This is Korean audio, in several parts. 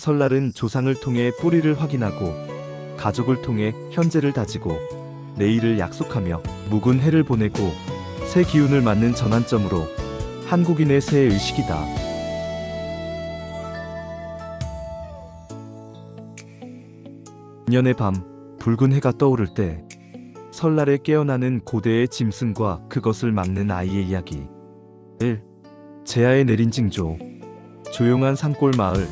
설날은 조상을 통해 뿌리를 확인하고 가족을 통해 현재를 다지고 내일을 약속하며 묵은 해를 보내고 새 기운을 맞는 전환점으로 한국인의 새해 의식이다. 년의 밤, 붉은 해가 떠오를 때 설날에 깨어나는 고대의 짐승과 그것을 막는 아이의 이야기. 1. 제야에 내린 징조. 조용한 산골 마을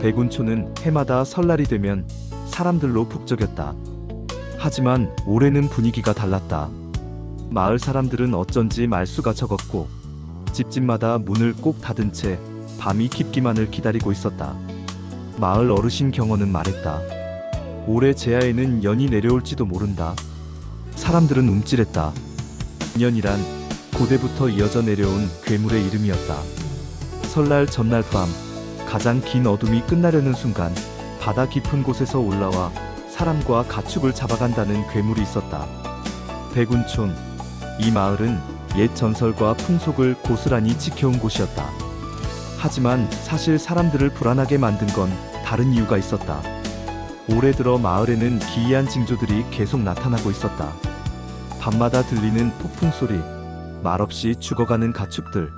백운초는 해마다 설날이 되면 사람들로 북적였다. 하지만 올해는 분위기가 달랐다. 마을 사람들은 어쩐지 말수가 적었고 집집마다 문을 꼭 닫은 채 밤이 깊기만을 기다리고 있었다. 마을 어르신 경어는 말했다. 올해 제야에는 연이 내려올지도 모른다. 사람들은 움찔했다. 년이란 고대부터 이어져 내려온 괴물의 이름이었다. 설날 전날 밤, 가장 긴 어둠이 끝나려는 순간 바다 깊은 곳에서 올라와 사람과 가축을 잡아간다는 괴물이 있었다. 백운촌, 이 마을은 옛 전설과 풍속을 고스란히 지켜온 곳이었다. 하지만 사실 사람들을 불안하게 만든 건 다른 이유가 있었다. 올해 들어 마을에는 기이한 징조들이 계속 나타나고 있었다. 밤마다 들리는 폭풍 소리, 말없이 죽어가는 가축들,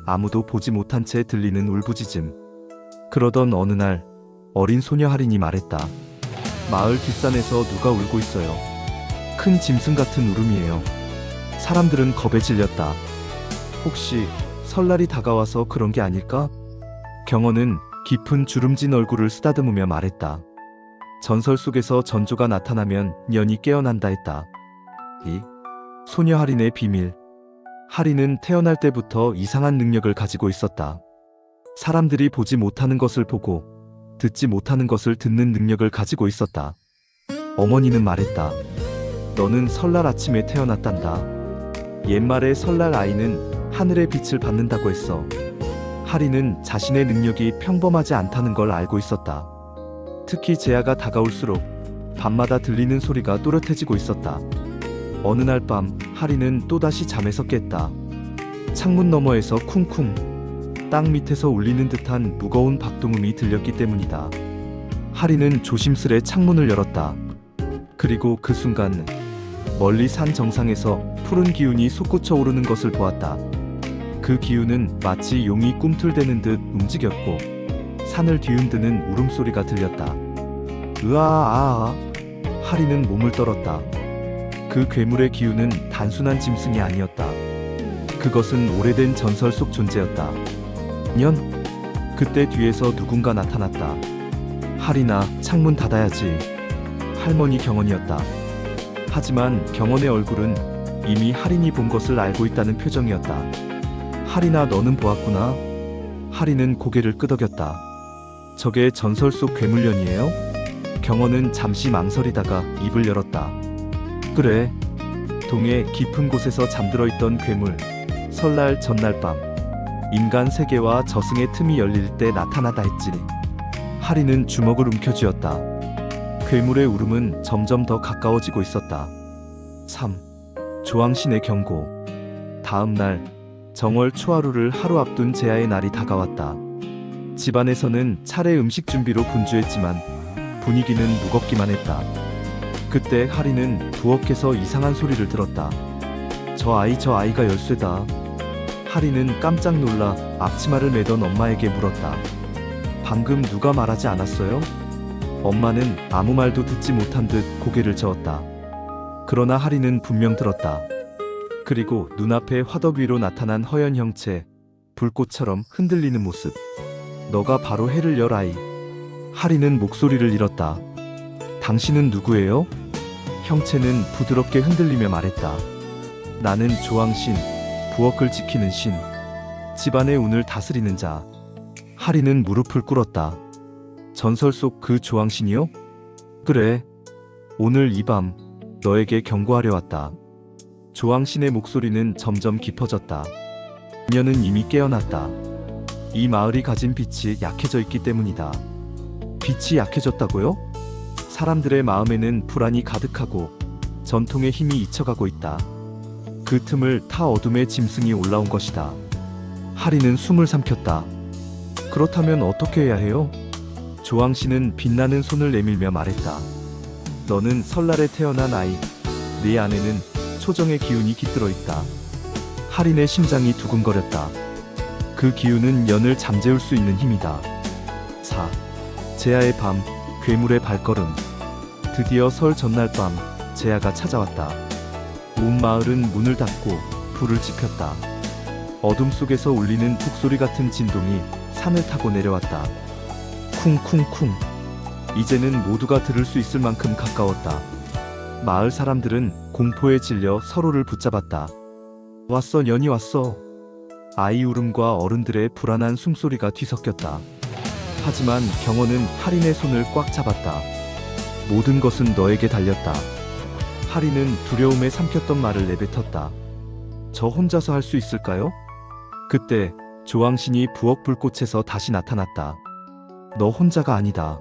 아무도 보지 못한 채 들리는 울부짖음. 그러던 어느 날 어린 소녀 할인이 말했다. 마을 뒷산에서 누가 울고 있어요. 큰 짐승 같은 울음이에요. 사람들은 겁에 질렸다. 혹시 설날이 다가와서 그런 게 아닐까? 경어는 깊은 주름진 얼굴을 쓰다듬으며 말했다. 전설 속에서 전조가 나타나면 년이 깨어난다 했다. 2. 소녀 할인의 비밀. 할인은 태어날 때부터 이상한 능력을 가지고 있었다. 사람들이 보지 못하는 것을 보고 듣지 못하는 것을 듣는 능력을 가지고 있었다. 어머니는 말했다. 너는 설날 아침에 태어났단다. 옛말에 설날 아이는 하늘의 빛을 받는다고 했어. 할인은 자신의 능력이 평범하지 않다는 걸 알고 있었다. 특히 제야가 다가올수록 밤마다 들리는 소리가 또렷해지고 있었다. 어느 날 밤 할인은 또다시 잠에서 깼다. 창문 너머에서 쿵쿵, 땅 밑에서 울리는 듯한 무거운 박동음이 들렸기 때문이다. 할인은 조심스레 창문을 열었다. 그리고 그 순간 멀리 산 정상에서 푸른 기운이 솟구쳐 오르는 것을 보았다. 그 기운은 마치 용이 꿈틀대는 듯 움직였고 산을 뒤흔드는 울음소리가 들렸다. 으아아아. 할인은 몸을 떨었다. 그 괴물의 기운은 단순한 짐승이 아니었다. 그것은 오래된 전설 속 존재였다. 년. 그때 뒤에서 누군가 나타났다. 할인아, 창문 닫아야지. 할머니 경원이었다. 하지만 경원의 얼굴은 이미 할인이 본 것을 알고 있다는 표정이었다. 할인아, 너는 보았구나. 할인은 고개를 끄덕였다. 저게 전설 속 괴물년이에요? 경원은 잠시 망설이다가 입을 열었다. 그래. 동해 깊은 곳에서 잠들어 있던 괴물. 설날 전날 밤 인간 세계와 저승의 틈이 열릴 때 나타나다 했지. 할인은 주먹을 움켜쥐었다. 괴물의 울음은 점점 더 가까워지고 있었다. 3. 조왕신의 경고. 다음 날 정월 초하루를 하루 앞둔 제야의 날이 다가왔다. 집안에서는 차례 음식 준비로 분주했지만 분위기는 무겁기만 했다. 그때 할인은 부엌에서 이상한 소리를 들었다. 저 아이가 열쇠다. 할인은 깜짝 놀라 앞치마를 매던 엄마에게 물었다. 방금 누가 말하지 않았어요? 엄마는 아무 말도 듣지 못한 듯 고개를 저었다. 그러나 할인은 분명 들었다. 그리고 눈앞에 화덕 위로 나타난 허연 형체, 불꽃처럼 흔들리는 모습. 너가 바로 해를 열 아이. 할인은 목소리를 잃었다. 당신은 누구예요? 형체는 부드럽게 흔들리며 말했다. 나는 조왕신, 부엌을 지키는 신, 집안의 운을 다스리는 자. 할인은 무릎을 꿇었다. 전설 속 그 조왕신이요? 그래. 오늘 이 밤 너에게 경고하려 왔다. 조왕신의 목소리는 점점 깊어졌다. 그녀는 이미 깨어났다. 이 마을이 가진 빛이 약해져 있기 때문이다. 빛이 약해졌다고요? 사람들의 마음에는 불안이 가득하고 전통의 힘이 잊혀가고 있다. 그 틈을 타 어둠의 짐승이 올라온 것이다. 할인은 숨을 삼켰다. 그렇다면 어떻게 해야 해요? 조왕 씨는 빛나는 손을 내밀며 말했다. 너는 설날에 태어난 아이. 네 안에는 초정의 기운이 깃들어 있다. 할인의 심장이 두근거렸다. 그 기운은 연을 잠재울 수 있는 힘이다. 4. 제야의 밤, 괴물의 발걸음. 드디어 설 전날 밤, 제야가 찾아왔다. 온 마을은 문을 닫고 불을 지폈다. 어둠 속에서 울리는 북소리 같은 진동이 산을 타고 내려왔다. 쿵쿵쿵. 이제는 모두가 들을 수 있을 만큼 가까웠다. 마을 사람들은 공포에 질려 서로를 붙잡았다. 왔어, 년이 왔어. 아이 울음과 어른들의 불안한 숨소리가 뒤섞였다. 하지만 경원은 할인의 손을 꽉 잡았다. 모든 것은 너에게 달렸다. 할인은 두려움에 삼켰던 말을 내뱉었다. 저 혼자서 할 수 있을까요? 그때 조왕신이 부엌 불꽃에서 다시 나타났다. 너 혼자가 아니다.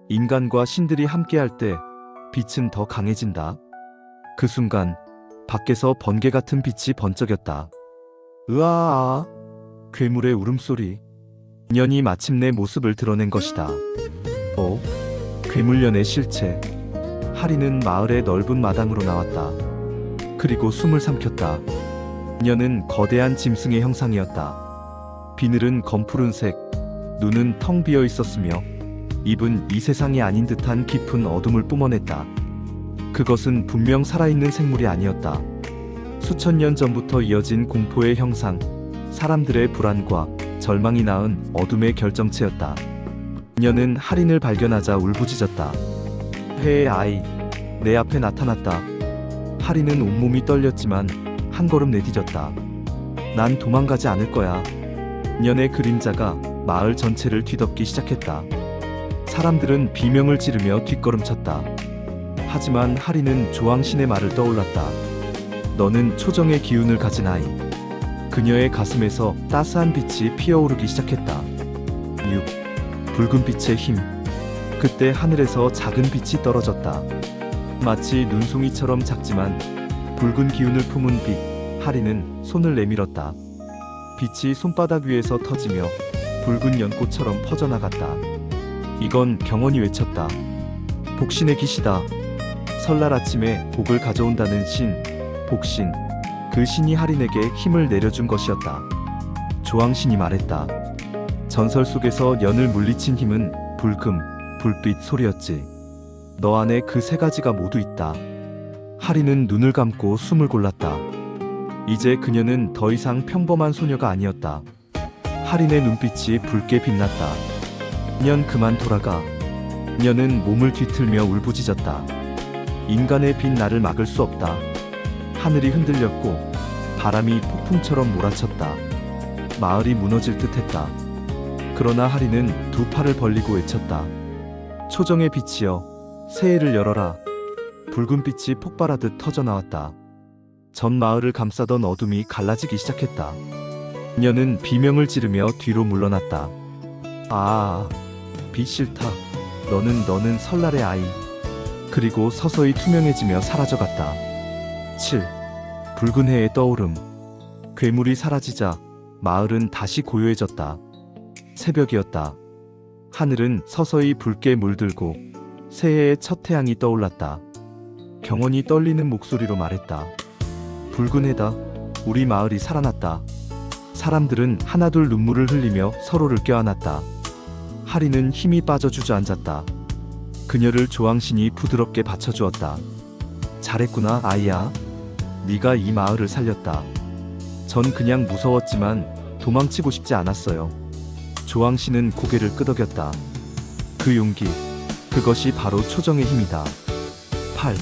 인간과 신들이 함께할 때 빛은 더 강해진다. 그 순간 밖에서 번개 같은 빛이 번쩍였다. 으아아. 괴물의 울음소리. 년이 마침내 모습을 드러낸 것이다. 괴물년의 실체. 할인은 마을의 넓은 마당으로 나왔다. 그리고 숨을 삼켰다. 년은 거대한 짐승의 형상이었다. 비늘은 검푸른색, 눈은 텅 비어 있었으며 입은 이 세상이 아닌 듯한 깊은 어둠을 뿜어냈다. 그것은 분명 살아있는 생물이 아니었다. 수천 년 전부터 이어진 공포의 형상, 사람들의 불안과 절망이 낳은 어둠의 결정체였다. 년은 할인을 발견하자 울부짖었다. 해의 아이, 내 앞에 나타났다. 할인은 온몸이 떨렸지만 한 걸음 내디뎠다. 난 도망가지 않을 거야. 년의 그림자가 마을 전체를 뒤덮기 시작했다. 사람들은 비명을 지르며 뒷걸음쳤다. 하지만 할인은 조왕신의 말을 떠올랐다. 너는 초정의 기운을 가진 아이. 그녀의 가슴에서 따스한 빛이 피어오르기 시작했다. 6. 붉은 빛의 힘. 그때 하늘에서 작은 빛이 떨어졌다. 마치 눈송이처럼 작지만 붉은 기운을 품은 빛. 할인은 손을 내밀었다. 빛이 손바닥 위에서 터지며 붉은 연꽃처럼 퍼져나갔다. 이건 경원이 외쳤다. 복신의 기시다. 설날 아침에 복을 가져온다는 신, 복신. 그 신이 할인에게 힘을 내려준 것이었다. 조왕신이 말했다. 전설 속에서 연을 물리친 힘은 불금, 불빛, 소리였지. 너 안에 그 세 가지가 모두 있다. 할인은 눈을 감고 숨을 골랐다. 이제 그녀는 더 이상 평범한 소녀가 아니었다. 할인의 눈빛이 붉게 빛났다. 년 그만 돌아가. 년은 몸을 뒤틀며 울부짖었다. 인간의 빛 나를 막을 수 없다. 하늘이 흔들렸고 바람이 폭풍처럼 몰아쳤다. 마을이 무너질 듯했다. 그러나 할인은 두 팔을 벌리고 외쳤다. 초정의 빛이여, 새해를 열어라. 붉은 빛이 폭발하듯 터져나왔다. 전 마을을 감싸던 어둠이 갈라지기 시작했다. 년은 비명을 지르며 뒤로 물러났다. 빛 싫다. 너는 설날의 아이. 그리고 서서히 투명해지며 사라져갔다. 7. 붉은 해의 떠오름. 괴물이 사라지자 마을은 다시 고요해졌다. 새벽이었다. 하늘은 서서히 붉게 물들고 새해의 첫 태양이 떠올랐다. 경원이 떨리는 목소리로 말했다. 붉은 해다. 우리 마을이 살아났다. 사람들은 하나둘 눈물을 흘리며 서로를 껴안았다. 할인은 힘이 빠져 주저앉았다. 그녀를 조왕신이 부드럽게 받쳐주었다. 잘했구나, 아이야. 네가 이 마을을 살렸다. 전 그냥 무서웠지만 도망치고 싶지 않았어요. 조왕신은 고개를 끄덕였다. 그 용기, 그것이 바로 초정의 힘이다. 8.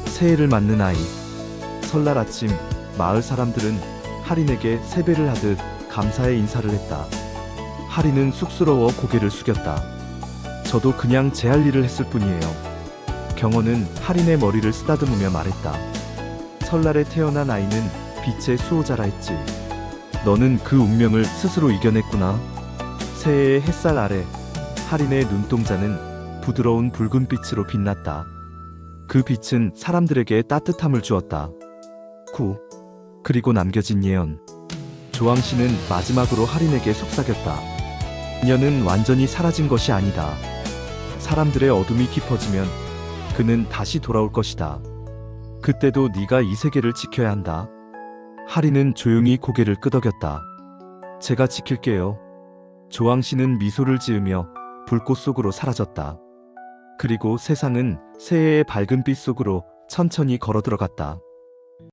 새해를 맞는 아이. 설날 아침 마을 사람들은 할인에게 세배를 하듯 감사의 인사를 했다. 할인은 쑥스러워 고개를 숙였다. 저도 그냥 제 할 일을 했을 뿐이에요. 경원은 할인의 머리를 쓰다듬으며 말했다. 설날에 태어난 아이는 빛의 수호자라 했지. 너는 그 운명을 스스로 이겨냈구나. 새해의 햇살 아래 할인의 눈동자는 부드러운 붉은 빛으로 빛났다. 그 빛은 사람들에게 따뜻함을 주었다. 9. 그리고 남겨진 예언. 조왕신은 마지막으로 할인에게 속삭였다. 그녀는 완전히 사라진 것이 아니다. 사람들의 어둠이 깊어지면 그는 다시 돌아올 것이다. 그때도 네가 이 세계를 지켜야 한다. 하리는 조용히 고개를 끄덕였다. 제가 지킬게요. 조왕 씨는 미소를 지으며 불꽃 속으로 사라졌다. 그리고 세상은 새해의 밝은 빛 속으로 천천히 걸어 들어갔다.